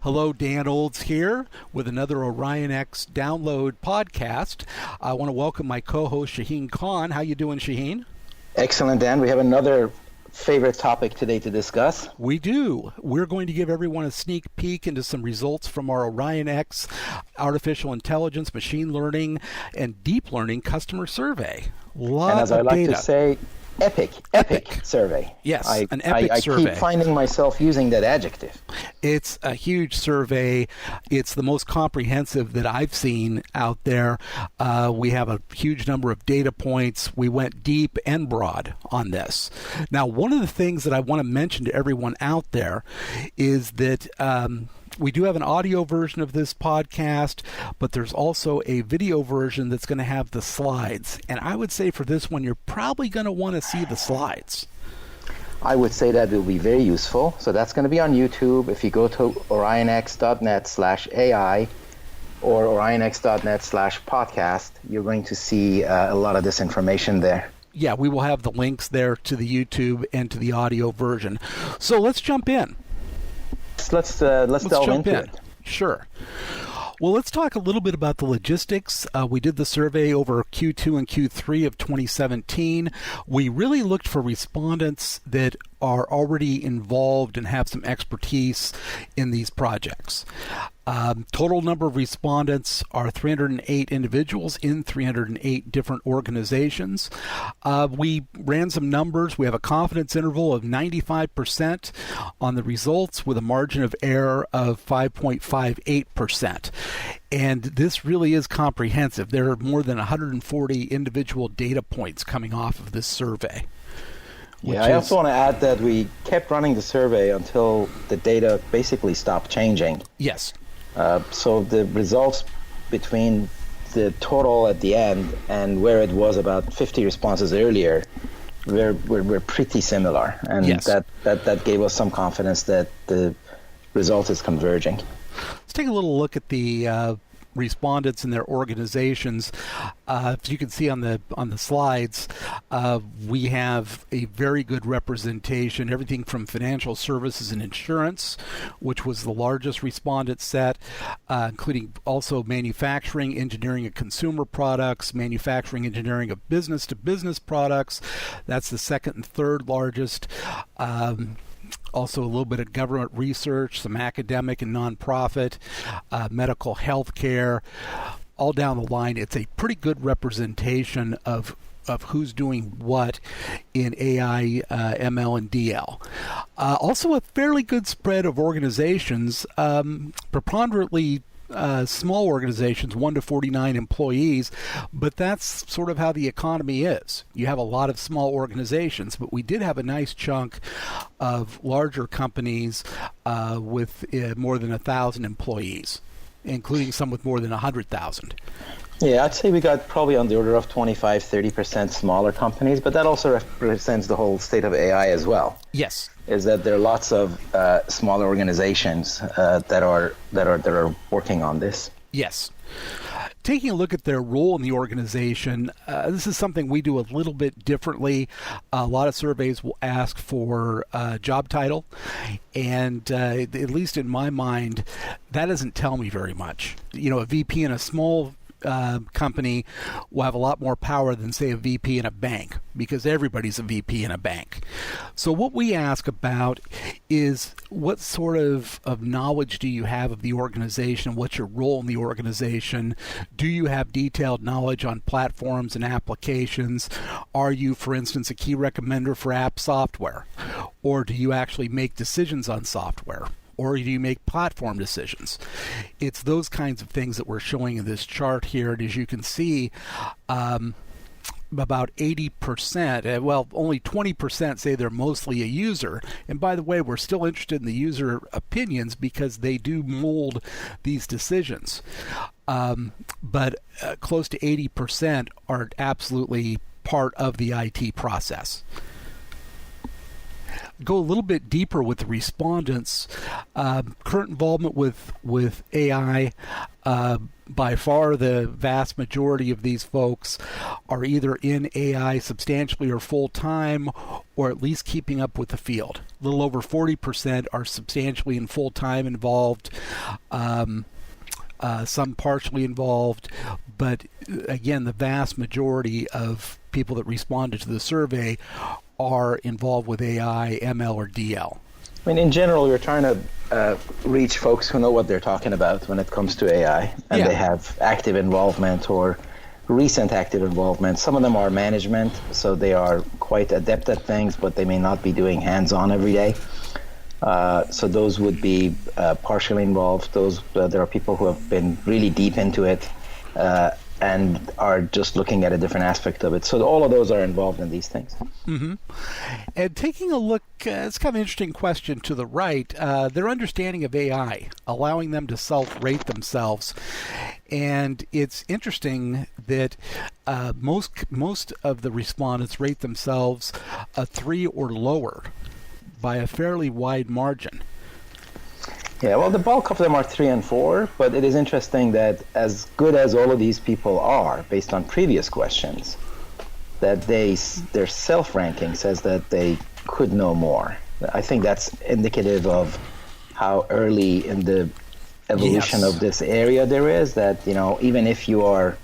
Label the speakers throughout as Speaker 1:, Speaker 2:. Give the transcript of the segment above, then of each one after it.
Speaker 1: Hello, Dan Olds here with another OrionX download podcast. I want to welcome my co-host Shahin Khan. How you doing, Shahin?
Speaker 2: Excellent, Dan. We have another favorite topic today to discuss.
Speaker 1: We do. We're going to give everyone a sneak peek into some results from our OrionX artificial intelligence, machine learning, and deep learning customer survey.
Speaker 2: And as I like to say, epic survey.
Speaker 1: Yes, an epic survey.
Speaker 2: I keep finding myself using that adjective.
Speaker 1: It's a huge survey. It's the most comprehensive that I've seen out there. We have a huge number of data points. We went deep and broad on this. Now, one of the things that I want to mention to everyone out there is that we do have an audio version of this podcast, but there's also a video version that's going to have the slides. And I would say for this one, you're probably going to want to see the slides.
Speaker 2: I would say that will be very useful. So that's going to be on YouTube. If you go to orionx.net/AI or orionx.net/podcast, you're going to see a lot of this information there.
Speaker 1: Yeah, we will have the links there to the YouTube and to the audio version. So let's jump in.
Speaker 2: Let's delve into it.
Speaker 1: Sure. Well, let's talk a little bit about the logistics. We did the survey over Q2 and Q3 of 2017. We really looked for respondents that are already involved and have some expertise in these projects. Total number of respondents are 308 individuals in 308 different organizations. We ran some numbers. We have a confidence interval of 95% on the results with a margin of error of 5.58%. And this really is comprehensive. There are more than 140 individual data points coming off of this survey.
Speaker 2: Yeah, I also want to add that we kept running the survey until the data basically stopped changing.
Speaker 1: Yes.
Speaker 2: So the results between the total at the end and where it was about 50 responses earlier were pretty similar. And
Speaker 1: yes.
Speaker 2: that gave us some confidence that the result is converging.
Speaker 1: Let's take a little look at the respondents and their organizations. As you can see on the slides, we have a very good representation, everything from financial services and insurance, which was the largest respondent set, including also manufacturing, engineering and consumer products, manufacturing, engineering of business-to-business products. That's the second and third largest. Also a little bit of government research, some academic and nonprofit, medical health care, all down the line. It's a pretty good representation of who's doing what in AI, ML, and DL. Also a fairly good spread of organizations, preponderantly small organizations, 1 to 49 employees, but that's sort of how the economy is. You have a lot of small organizations, but we did have a nice chunk of larger companies with more than 1,000 employees, including some with more than 100,000.
Speaker 2: Yeah, I'd say we got probably on the order of 25-30% smaller companies, but that also represents the whole state of AI as well.
Speaker 1: Yes.
Speaker 2: Is that there are lots of smaller organizations that are working on this.
Speaker 1: Yes. Taking a look at their role in the organization, this is something we do a little bit differently. A lot of surveys will ask for job title, and at least in my mind, that doesn't tell me very much. You know, a VP in a small company will have a lot more power than, say, a VP in a bank, because everybody's a VP in a bank. So what we ask about is what sort of knowledge do you have of the organization? What's your role in the organization? Do you have detailed knowledge on platforms and applications? Are you, for instance, a key recommender for app software? Or do you actually make decisions on software? Or do you make platform decisions? It's those kinds of things that we're showing in this chart here. And as you can see, about 80%, well, only 20% say they're mostly a user. And by the way, we're still interested in the user opinions because they do mold these decisions. But close to 80% are absolutely part of the IT process. Go a little bit deeper with the respondents. Current involvement with AI, by far the vast majority of these folks are either in AI substantially or full-time, or at least keeping up with the field. A little over 40% are substantially and full-time involved, some partially involved, but again, the vast majority of people that responded to the survey are involved with AI, ML, or DL.
Speaker 2: I mean, in general, you're trying to reach folks who know what they're talking about when it comes to AI, and they have active involvement or recent active involvement. Some of them are management, so they are quite adept at things, but they may not be doing hands-on every day. So those would be partially involved. There are people who have been really deep into it and are just looking at a different aspect of it. So all of those are involved in these things.
Speaker 1: Mm-hmm. And taking a look, it's kind of an interesting question to the right, their understanding of AI, allowing them to self-rate themselves. And it's interesting that most of the respondents rate themselves a 3 or lower by a fairly wide margin.
Speaker 2: Yeah, well, the bulk of them are 3 and 4, but it is interesting that as good as all of these people are, based on previous questions, that their self-ranking says that they could know more. I think that's indicative of how early in the evolution of this area there is, that, even if you are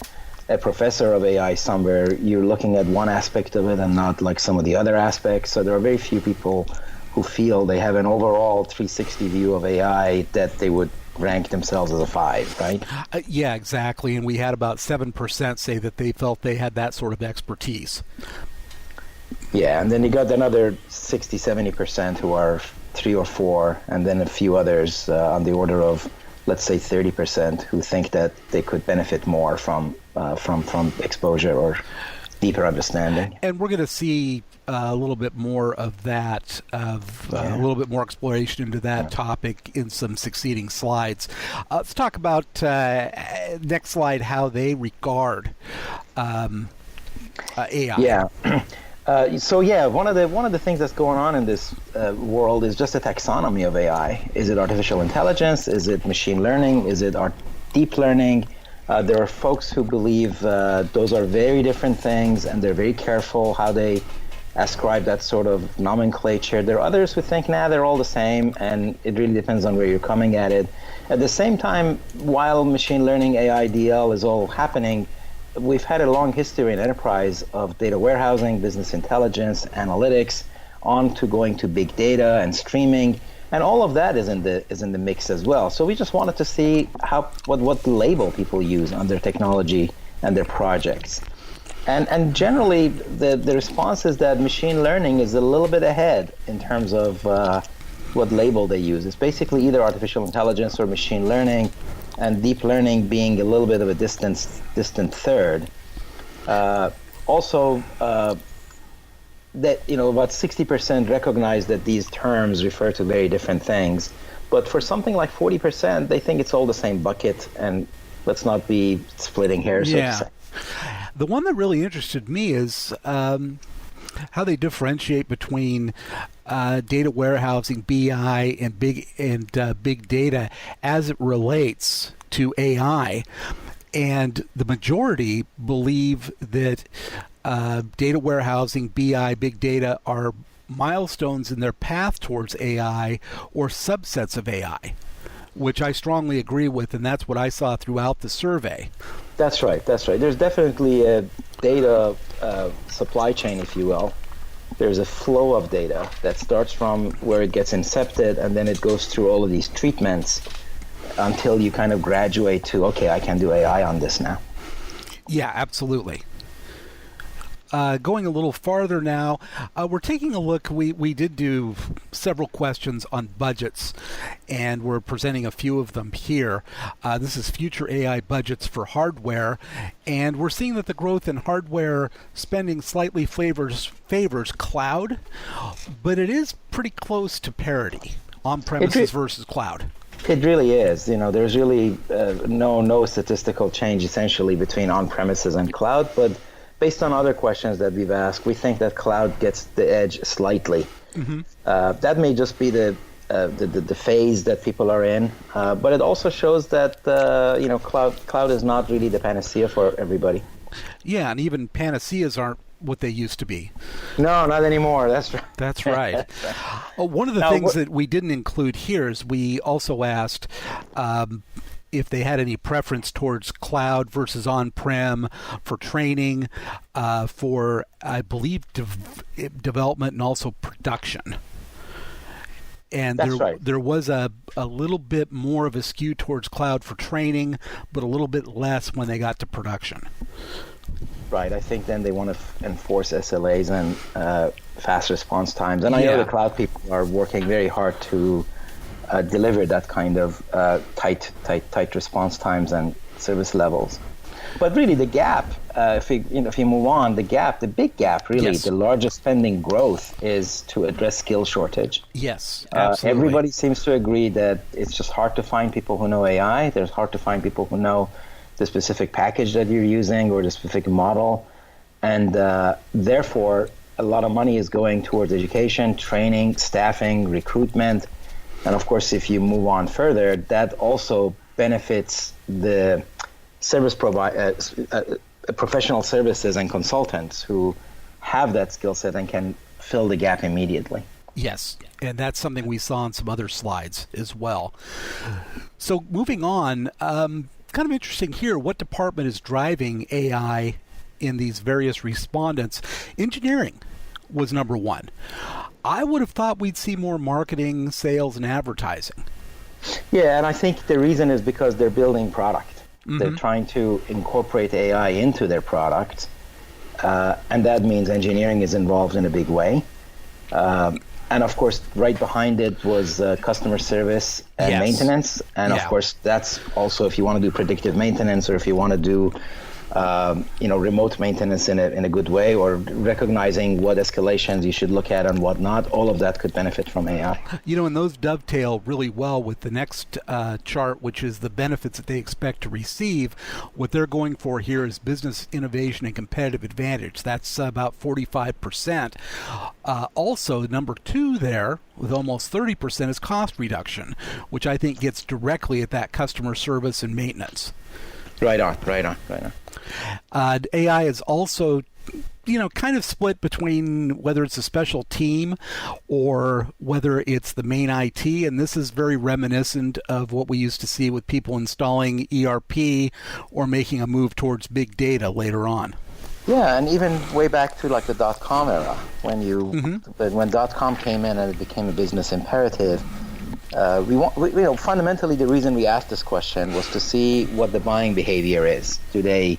Speaker 2: a professor of AI somewhere, you're looking at one aspect of it and not like some of the other aspects. So there are very few people who feel they have an overall 360 view of AI that they would rank themselves as a 5, right?
Speaker 1: Yeah, exactly. And we had about 7% say that they felt they had that sort of expertise.
Speaker 2: Yeah, and then you got another 60, 70% who are 3 or 4, and then a few others on the order of, let's say, 30% who think that they could benefit more from exposure or deeper understanding.
Speaker 1: And we're going to see a little bit more of that, a little bit more exploration into that topic in some succeeding slides. Let's talk about, next slide, how they regard AI.
Speaker 2: Yeah. One of the things that's going on in this world is just a taxonomy of AI. Is it artificial intelligence? Is it machine learning? Is it deep learning? There are folks who believe those are very different things, and they're very careful how they ascribe that sort of nomenclature. There are others who think, they're all the same, and it really depends on where you're coming at it. At the same time, while machine learning, AI, DL is all happening, we've had a long history in enterprise of data warehousing, business intelligence, analytics, on to going to big data and streaming, and all of that is in the mix as well. So we just wanted to see what label people use on their technology and their projects. And generally, the response is that machine learning is a little bit ahead in terms of what label they use. It's basically either artificial intelligence or machine learning, and deep learning being a little bit of a distant third. Also, that about 60% recognize that these terms refer to very different things, but for something like 40%, they think it's all the same bucket, and let's not be splitting hairs. So to say.
Speaker 1: The one that really interested me is how they differentiate between data warehousing, BI, and big data as it relates to AI. And the majority believe that data warehousing, BI, big data are milestones in their path towards AI or subsets of AI, which I strongly agree with, and that's what I saw throughout the survey.
Speaker 2: That's right. There's definitely a data supply chain, if you will. There's a flow of data that starts from where it gets incepted, and then it goes through all of these treatments until you kind of graduate to, okay, I can do AI on this now.
Speaker 1: Yeah, absolutely. Going a little farther now, we're taking a look. We did do several questions on budgets, and we're presenting a few of them here. This is future AI budgets for hardware, and we're seeing that the growth in hardware spending slightly favors cloud, but it is pretty close to parity, on-premises versus cloud.
Speaker 2: It really is. There's really no statistical change essentially between on-premises and cloud, but based on other questions that we've asked, we think that cloud gets the edge slightly. Mm-hmm. That may just be the the phase that people are in, but it also shows that cloud is not really the panacea for everybody.
Speaker 1: Yeah, and even panaceas aren't what they used to be.
Speaker 2: No, not anymore. That's right.
Speaker 1: That's right. One of the things that we didn't include here is we also asked if they had any preference towards cloud versus on-prem for training, for, I believe, development and also production. And there was a little bit more of a skew towards cloud for training, but a little bit less when they got to production.
Speaker 2: Right. I think then they want to enforce SLAs and fast response times. And I know the cloud people are working very hard to deliver that kind of tight response times and service levels. But really, the gap, if you move on, the big gap, really, the largest spending growth is to address skill shortage.
Speaker 1: Yes, absolutely.
Speaker 2: Everybody seems to agree that it's just hard to find people who know AI. There's hard to find people who know the specific package that you're using or the specific model. And therefore, a lot of money is going towards education, training, staffing, recruitment. And of course, if you move on further, that also benefits the service professional services and consultants who have that skill set and can fill the gap immediately.
Speaker 1: Yes, and that's something we saw on some other slides as well. So moving on, kind of interesting here, what department is driving AI in these various respondents? Engineering was number one. I would have thought we'd see more marketing, sales, and advertising.
Speaker 2: Yeah, and I think the reason is because they're building product. Mm-hmm. They're trying to incorporate AI into their product, and that means engineering is involved in a big way. And of course, right behind it was customer service and maintenance. And of course, that's also if you want to do predictive maintenance or if you want to do remote maintenance in a good way, or recognizing what escalations you should look at and what not, all of that could benefit from AI.
Speaker 1: And those dovetail really well with the next chart, which is the benefits that they expect to receive. What they're going for here is business innovation and competitive advantage. That's about 45%. Also, number two there, with almost 30%, is cost reduction, which I think gets directly at that customer service and maintenance.
Speaker 2: Right on.
Speaker 1: AI is also, kind of split between whether it's a special team or whether it's the main IT. And this is very reminiscent of what we used to see with people installing ERP or making a move towards big data later on.
Speaker 2: Yeah, and even way back to like the .com era, when when .com came in and it became a business imperative. Fundamentally, the reason we asked this question was to see what the buying behavior is. Do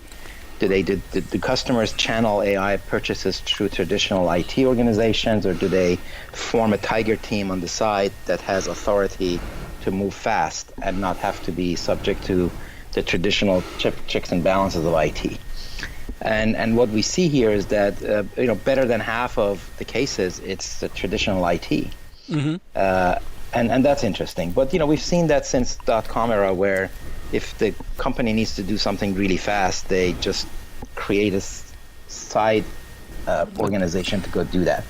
Speaker 2: customers channel AI purchases through traditional IT organizations, or do they form a tiger team on the side that has authority to move fast and not have to be subject to the traditional checks and balances of IT? And what we see here is that better than half of the cases, it's the traditional IT. Mm-hmm. And that's interesting. But, we've seen that since .com era, where if the company needs to do something really fast, they just create a side organization to go do that.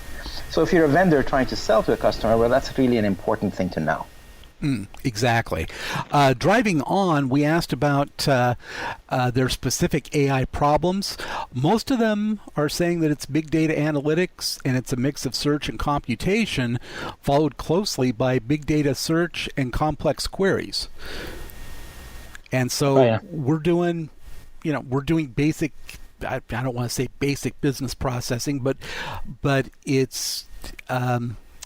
Speaker 2: So if you're a vendor trying to sell to a customer, well, that's really an important thing to know.
Speaker 1: Exactly. Driving on, we asked about their specific AI problems. Most of them are saying that it's big data analytics and it's a mix of search and computation, followed closely by big data search and complex queries. And so we're doing basic, I don't want to say basic business processing, but it's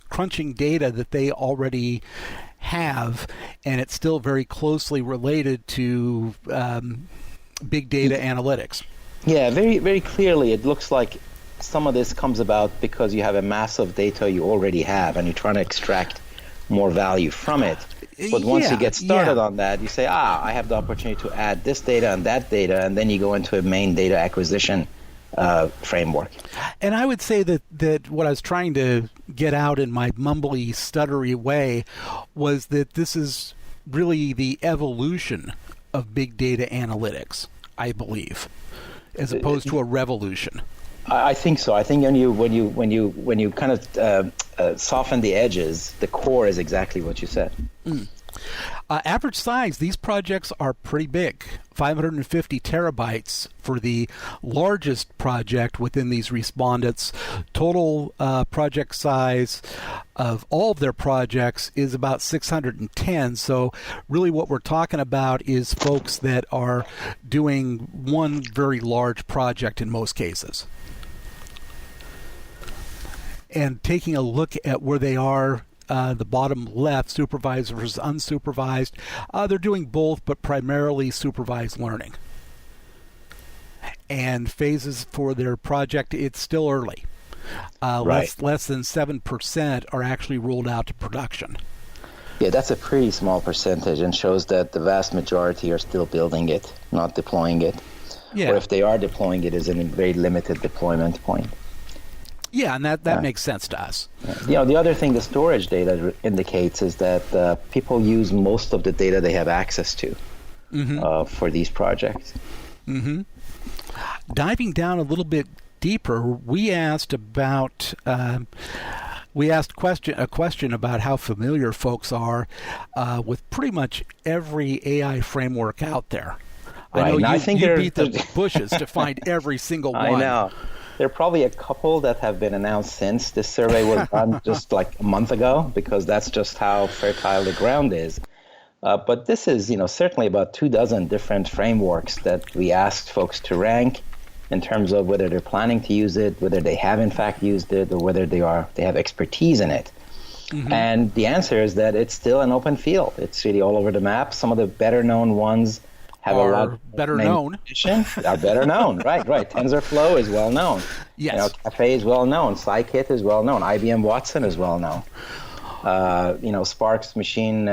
Speaker 1: crunching data that they already have, and it's still very closely related to big data analytics.
Speaker 2: Yeah, very, very clearly it looks like some of this comes about because you have a mass of data you already have and you're trying to extract more value from it. But once you get started on that, you say, I have the opportunity to add this data and that data, and then you go into a main data acquisition framework.
Speaker 1: And I would say that what I was trying to get out in my mumbly, stuttery way was that this is really the evolution of big data analytics, I believe, as opposed to a revolution.
Speaker 2: I think so. I think when you kind of soften the edges, the core is exactly what you said.
Speaker 1: Average size, these projects are pretty big. 550 terabytes for the largest project within these respondents. Total project size of all of their projects is about 610. So really what we're talking about is folks that are doing one very large project in most cases. And taking a look at where they are, the bottom left, supervised versus unsupervised, they're doing both, but primarily supervised learning. And phases for their project, it's still early.
Speaker 2: Right.
Speaker 1: Less than 7% are actually rolled out to production.
Speaker 2: Yeah, that's a pretty small percentage and shows that the vast majority are still building it, not deploying it.
Speaker 1: Yeah.
Speaker 2: Or if they are deploying it, is in a very limited deployment point.
Speaker 1: Yeah, and that makes sense to us.
Speaker 2: The other thing the storage data indicates is that people use most of the data they have access to for these projects.
Speaker 1: Mm-hmm. Diving down a little bit deeper, we asked about a question about how familiar folks are with pretty much every AI framework out there.
Speaker 2: Right.
Speaker 1: I know you beat the bushes to find every single one.
Speaker 2: I know. There are probably a couple that have been announced since this survey was done just like a month ago, because that's just how fertile the ground is. But this is, certainly about 24 different frameworks that we asked folks to rank in terms of whether they're planning to use it, whether they have in fact used it, or whether they have expertise in it. Mm-hmm. And the answer is that it's still an open field. It's really all over the map. Some of the better known ones have a lot
Speaker 1: better known.
Speaker 2: Are better known, right. TensorFlow is well known.
Speaker 1: Yes.
Speaker 2: Caffe is well known. Scikit is well known. IBM Watson is well known. Spark's machine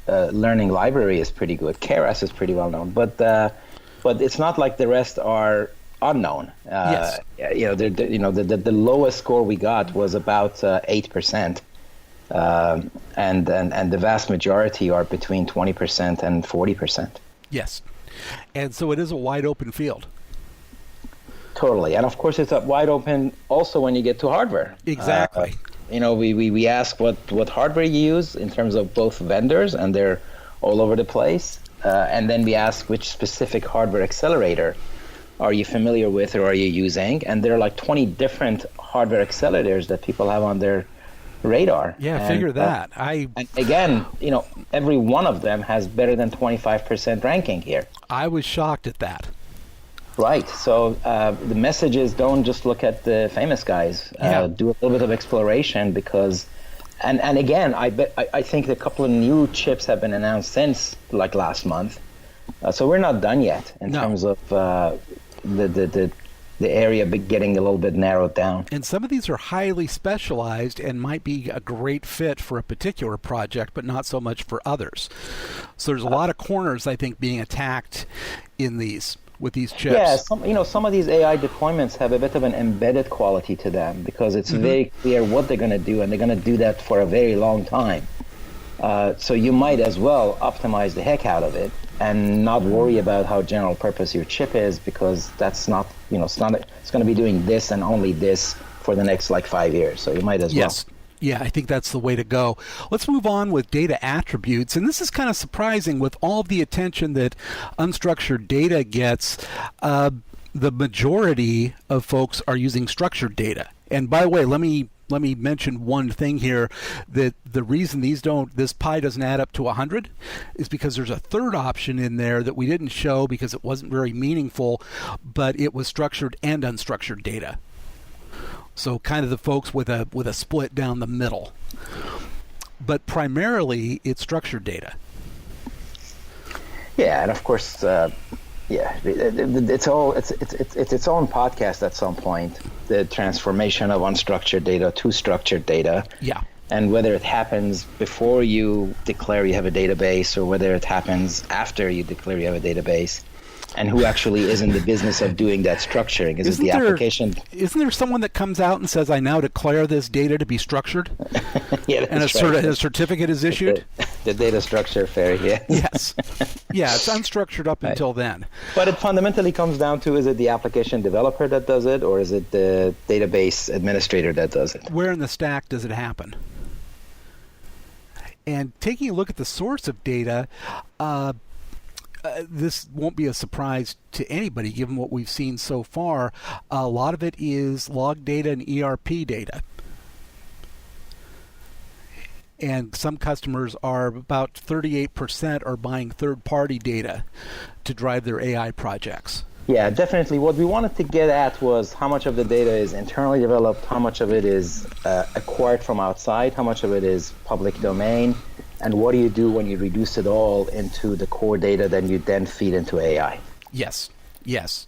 Speaker 2: learning library is pretty good. Keras is pretty well known. But it's not like the rest are unknown.
Speaker 1: Yes.
Speaker 2: The lowest score we got was about 8%. And the vast majority are between 20% and 40%.
Speaker 1: Yes. And so it is a wide open field.
Speaker 2: Totally. And of course, it's wide open also when you get to hardware.
Speaker 1: Exactly.
Speaker 2: We ask what hardware you use in terms of both vendors, and they're all over the place. And then we ask which specific hardware accelerator are you familiar with or are you using? And there are like 20 different hardware accelerators that people have on their radar.
Speaker 1: Yeah, figure that.
Speaker 2: And again, every one of them has better than 25% ranking here.
Speaker 1: I was shocked at that.
Speaker 2: Right. So the message is, don't just look at the famous guys. Do a little bit of exploration, because, and again, I think a couple of new chips have been announced since like last month. So we're not done yet in terms of the area getting a little bit narrowed down.
Speaker 1: And some of these are highly specialized and might be a great fit for a particular project, but not so much for others. So there's a lot of corners, I think, being attacked in these with these chips.
Speaker 2: Yeah, some of these AI deployments have a bit of an embedded quality to them, because it's very clear what they're going to do, and they're going to do that for a very long time. So you might as well optimize the heck out of it and not worry about how general purpose your chip is, because that's not, it's going to be doing this and only this for the next like 5 years. So you might as well.
Speaker 1: Yeah, I think that's the way to go. Let's move on with data attributes. And this is kind of surprising with all of the attention that unstructured data gets. The majority of folks are using structured data. And by the way, let me mention one thing here, that the reason this pie doesn't add up to 100 is because there's a third option in there that we didn't show because it wasn't very meaningful, but it was structured and unstructured data. So kind of the folks with a split down the middle. But primarily it's structured data.
Speaker 2: Yeah, and of course it's its own podcast at some point, the transformation of unstructured data to structured data.
Speaker 1: Yeah.
Speaker 2: And whether it happens before you declare you have a database, or whether it happens after you declare you have a database, and who actually is in the business of doing that structuring. Is it the application?
Speaker 1: Isn't there someone that comes out and says, I now declare this data to be structured?
Speaker 2: Yeah,
Speaker 1: and a certificate is issued?
Speaker 2: The data structure fairy, yeah.
Speaker 1: Yes. Yeah, it's unstructured up until then.
Speaker 2: But it fundamentally comes down to, is it the application developer that does it, or is it the database administrator that does it?
Speaker 1: Where in the stack does it happen? And taking a look at the source of data, this won't be a surprise to anybody given what we've seen so far. A lot of it is log data and ERP data. And some customers are about 38% are buying third-party data to drive their AI projects.
Speaker 2: Yeah, definitely. What we wanted to get at was how much of the data is internally developed, how much of it is acquired from outside, how much of it is public domain, and what do you do when you reduce it all into the core data that you then feed into AI?
Speaker 1: Yes, yes.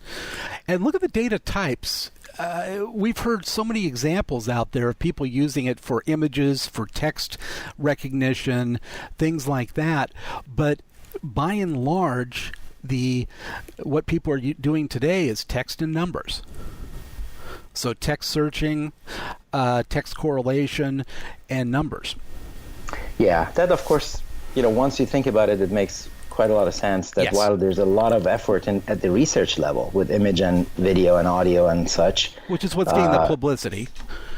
Speaker 1: And look at the data types. We've heard so many examples out there of people using it for images, for text recognition, things like that. But by and large, what people are doing today is text and numbers. So text searching, text correlation, and numbers.
Speaker 2: Yeah, that of course, once you think about it, it makes quite a lot of sense that while there's a lot of effort at the research level with image and video and audio and such.
Speaker 1: Which is what's getting the publicity.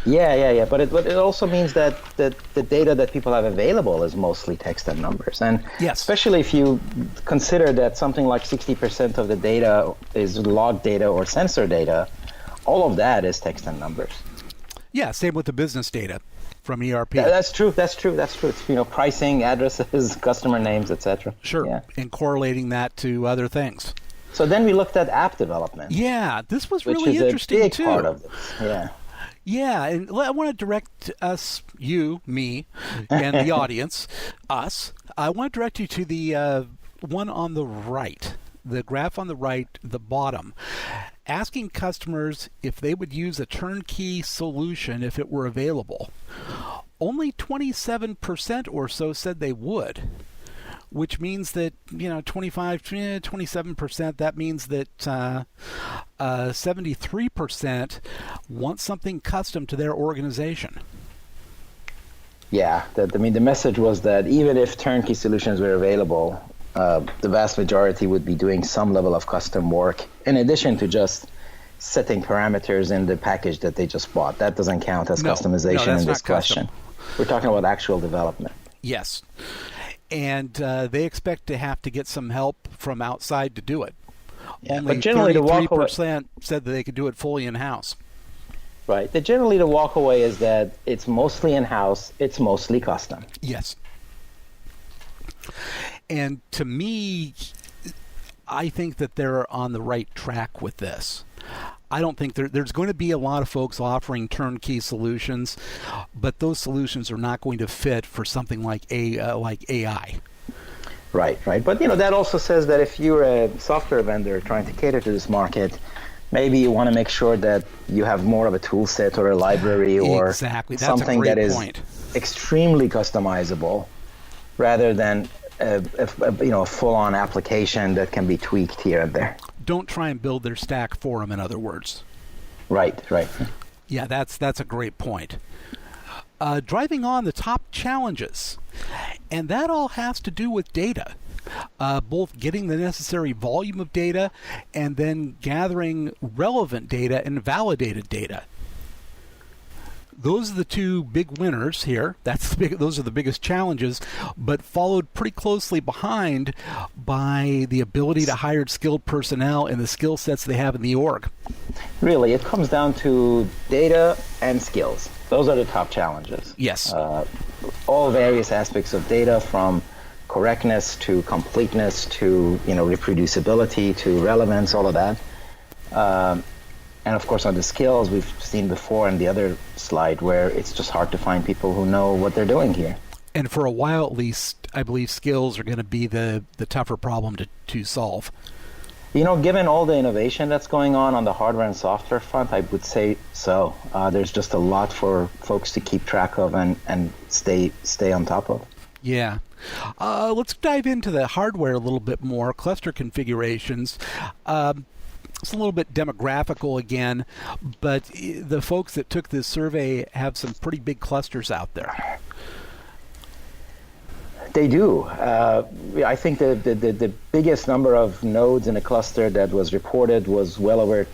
Speaker 2: Yeah. But it also means that the data that people have available is mostly text and numbers. And especially if you consider that something like 60% of the data is log data or sensor data, all of that is text and numbers.
Speaker 1: Yeah, same with the business data from ERP.
Speaker 2: That's true. It's, pricing, addresses, customer names, etc.
Speaker 1: Sure.
Speaker 2: Yeah.
Speaker 1: And correlating that to other things.
Speaker 2: So then we looked at app development.
Speaker 1: Yeah, this was really interesting
Speaker 2: which is a big part of this. Yeah.
Speaker 1: Yeah, and I want to direct us, you, me, and the audience, us. I want to direct you to the one on the right, the graph on the right, the bottom, asking customers if they would use a turnkey solution if it were available. Only 27% or so said they would, which means that, 27%, that means that 73% want something custom to their organization.
Speaker 2: Yeah, the message was that even if turnkey solutions were available, the vast majority would be doing some level of custom work in addition to just setting parameters in the package that they just bought. That doesn't count as customization in this question. We're talking about actual development.
Speaker 1: Yes. And they expect to have to get some help from outside to do it.
Speaker 2: Yeah,
Speaker 1: Only
Speaker 2: but generally
Speaker 1: 33% said that they could do it fully in-house.
Speaker 2: Right. Generally, the walkaway is that it's mostly in-house, it's mostly custom.
Speaker 1: Yes. And to me, I think that they're on the right track with this. I don't think there's going to be a lot of folks offering turnkey solutions, but those solutions are not going to fit for something like AI.
Speaker 2: Right. But that also says that if you're a software vendor trying to cater to this market, maybe you want to make sure that you have more of a tool set or a library or something that is extremely customizable, rather than a full-on application that can be tweaked here and there.
Speaker 1: Don't try and build their stack for them, in other words.
Speaker 2: Right.
Speaker 1: Yeah, that's a great point. Driving on the top challenges, and that all has to do with data. Both getting the necessary volume of data and then gathering relevant data and validated data. Those are the two big winners here. Those are the biggest challenges, but followed pretty closely behind by the ability to hire skilled personnel and the skill sets they have in the org.
Speaker 2: Really, it comes down to data and skills. Those are the top challenges.
Speaker 1: Yes.
Speaker 2: All various aspects of data, from correctness to completeness to reproducibility to relevance, all of that. And of course, on the skills, we've seen before in the other slide where it's just hard to find people who know what they're doing here.
Speaker 1: And for a while, at least, I believe skills are going to be the tougher problem to solve.
Speaker 2: Given all the innovation that's going on the hardware and software front, I would say so. There's just a lot for folks to keep track of and stay on top of.
Speaker 1: Yeah. Let's dive into the hardware a little bit more, cluster configurations. It's a little bit demographical again, but the folks that took this survey have some pretty big clusters out there.
Speaker 2: They do. I think the biggest number of nodes in a cluster that was reported was well over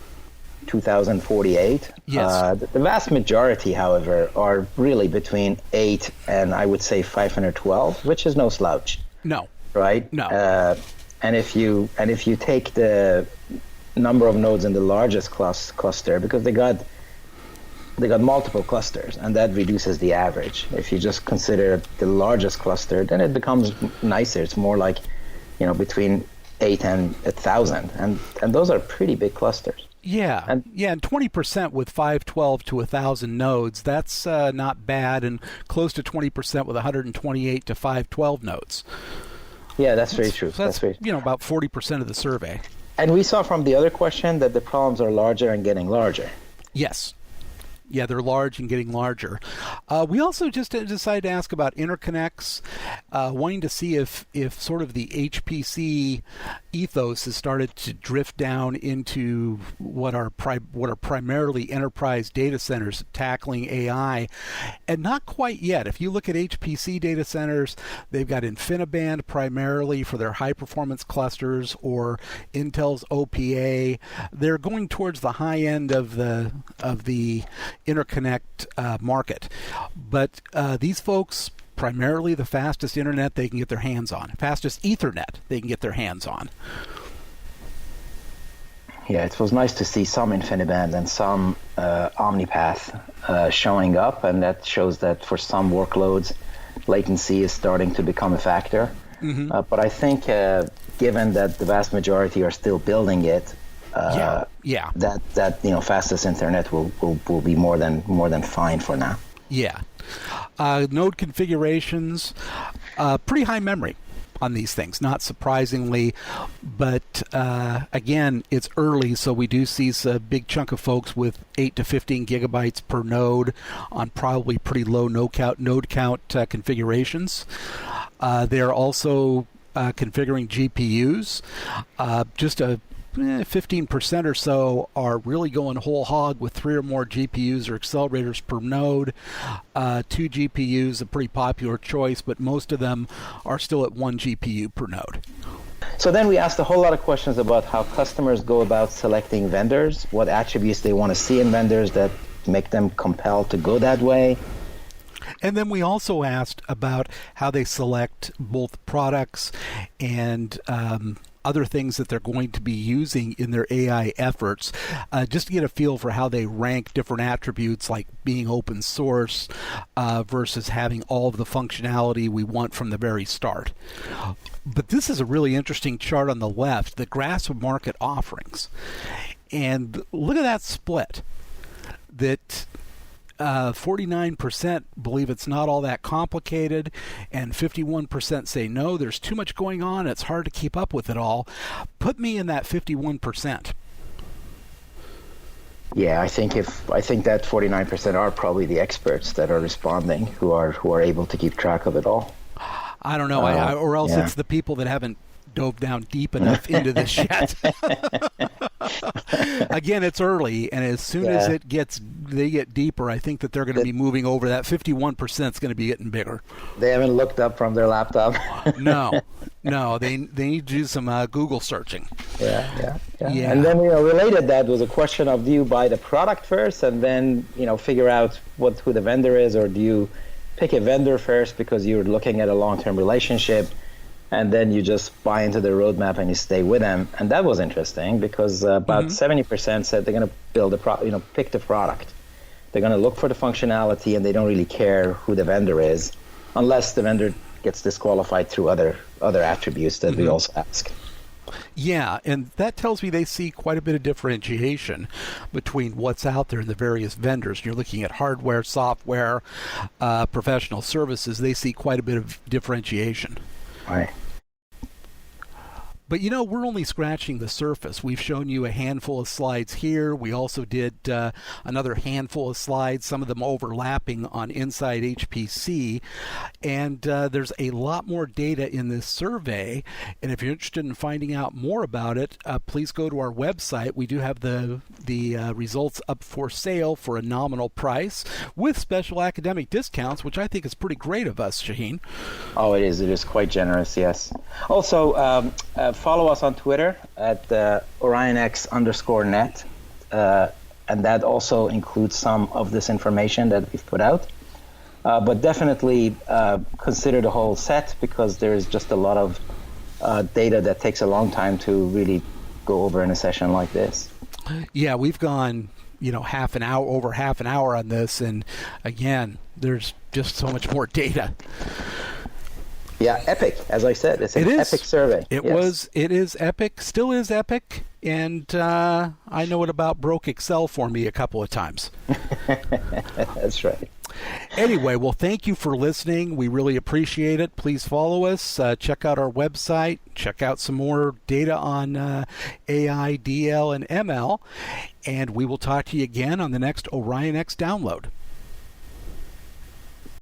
Speaker 2: 2048.
Speaker 1: Yes.
Speaker 2: The vast majority, however, are really between 8 and I would say 512, which is no slouch.
Speaker 1: No.
Speaker 2: Right?
Speaker 1: No.
Speaker 2: And if you take the number of nodes in the largest cluster, because they got multiple clusters, and that reduces the average. If you just consider the largest cluster, then it becomes nicer. It's more like, between 8 and 1,000, and those are pretty big clusters.
Speaker 1: Yeah, and 20% with 512 to 1,000 nodes, that's not bad, and close to 20% with 128 to 512 nodes.
Speaker 2: Yeah, that's very true.
Speaker 1: So that's about 40% of the survey.
Speaker 2: And we saw from the other question that the problems are larger and getting larger.
Speaker 1: Yes. Yeah, they're large and getting larger. We also just decided to ask about interconnects, wanting to see if sort of the HPC ethos has started to drift down into what are primarily enterprise data centers tackling AI, and not quite yet. If you look at HPC data centers, they've got InfiniBand primarily for their high-performance clusters, or Intel's OPA. They're going towards the high end of the interconnect market, but these folks, primarily the fastest internet they can get their hands on, fastest Ethernet they can get their hands on.
Speaker 2: Yeah, it was nice to see some InfiniBand and some OmniPath showing up, and that shows that for some workloads, latency is starting to become a factor. Mm-hmm. But I think given that the vast majority are still building it, that fastest internet will be more than fine for now.
Speaker 1: Yeah. Node configurations, pretty high memory on these things, not surprisingly, but again, it's early, so we do see a big chunk of folks with 8 to 15 gigabytes per node on probably pretty low node count configurations. They're also configuring GPUs. Just 15% or so are really going whole hog with 3 or more GPUs or accelerators per node. 2 GPUs, a pretty popular choice, but most of them are still at 1 GPU per node.
Speaker 2: So then we asked a whole lot of questions about how customers go about selecting vendors, what attributes they want to see in vendors that make them compelled to go that way.
Speaker 1: And then we also asked about how they select both products and other things that they're going to be using in their AI efforts, just to get a feel for how they rank different attributes like being open source versus having all of the functionality we want from the very start. But this is a really interesting chart on the left, the graphs of market offerings. And look at that split, that 49% believe it's not all that complicated, and 51% say no, there's too much going on, it's hard to keep up with it all. Put me in that 51%.
Speaker 2: Yeah, I think that 49% are probably the experts that are responding, who are able to keep track of it all.
Speaker 1: I don't know, or else it's the people that haven't dove down deep enough into this yet. Again, it's early, and as soon as they get deeper, I think that they're going to be moving over. That 51% is going to be getting bigger.
Speaker 2: They haven't looked up from their laptop.
Speaker 1: No, they need to do some Google searching.
Speaker 2: Yeah. And then related, that was a question of, do you buy the product first and then figure out who the vendor is, or do you pick a vendor first because you're looking at a long-term relationship, and then you just buy into the roadmap and you stay with them? And that was interesting because about 70% said they're going to pick the product. They're going to look for the functionality, and they don't really care who the vendor is, unless the vendor gets disqualified through other attributes that we also ask. Yeah,
Speaker 1: and that tells me they see quite a bit of differentiation between what's out there in the various vendors. You're looking at hardware, software, professional services. They see quite a bit of differentiation.
Speaker 2: Right.
Speaker 1: But we're only scratching the surface. We've shown you a handful of slides here. We also did another handful of slides, some of them overlapping on Inside HPC. And there's a lot more data in this survey. And if you're interested in finding out more about it, please go to our website. We do have the results up for sale for a nominal price with special academic discounts, which I think is pretty great of us, Shahin.
Speaker 2: Oh, it is. It is quite generous, yes. Also, follow us on Twitter at OrionX_net, and that also includes some of this information that we've put out. But definitely consider the whole set, because there's just a lot of data that takes a long time to really go over in a session like this.
Speaker 1: Yeah, we've gone over half an hour on this, and again, there's just so much more data.
Speaker 2: Yeah, epic. As I said, it's an epic survey.
Speaker 1: It is epic, still is epic, and I know it about broke Excel for me a couple of times.
Speaker 2: That's right.
Speaker 1: Anyway, well, thank you for listening. We really appreciate it. Please follow us. Check out our website. Check out some more data on AI, DL, and ML. And we will talk to you again on the next OrionX download.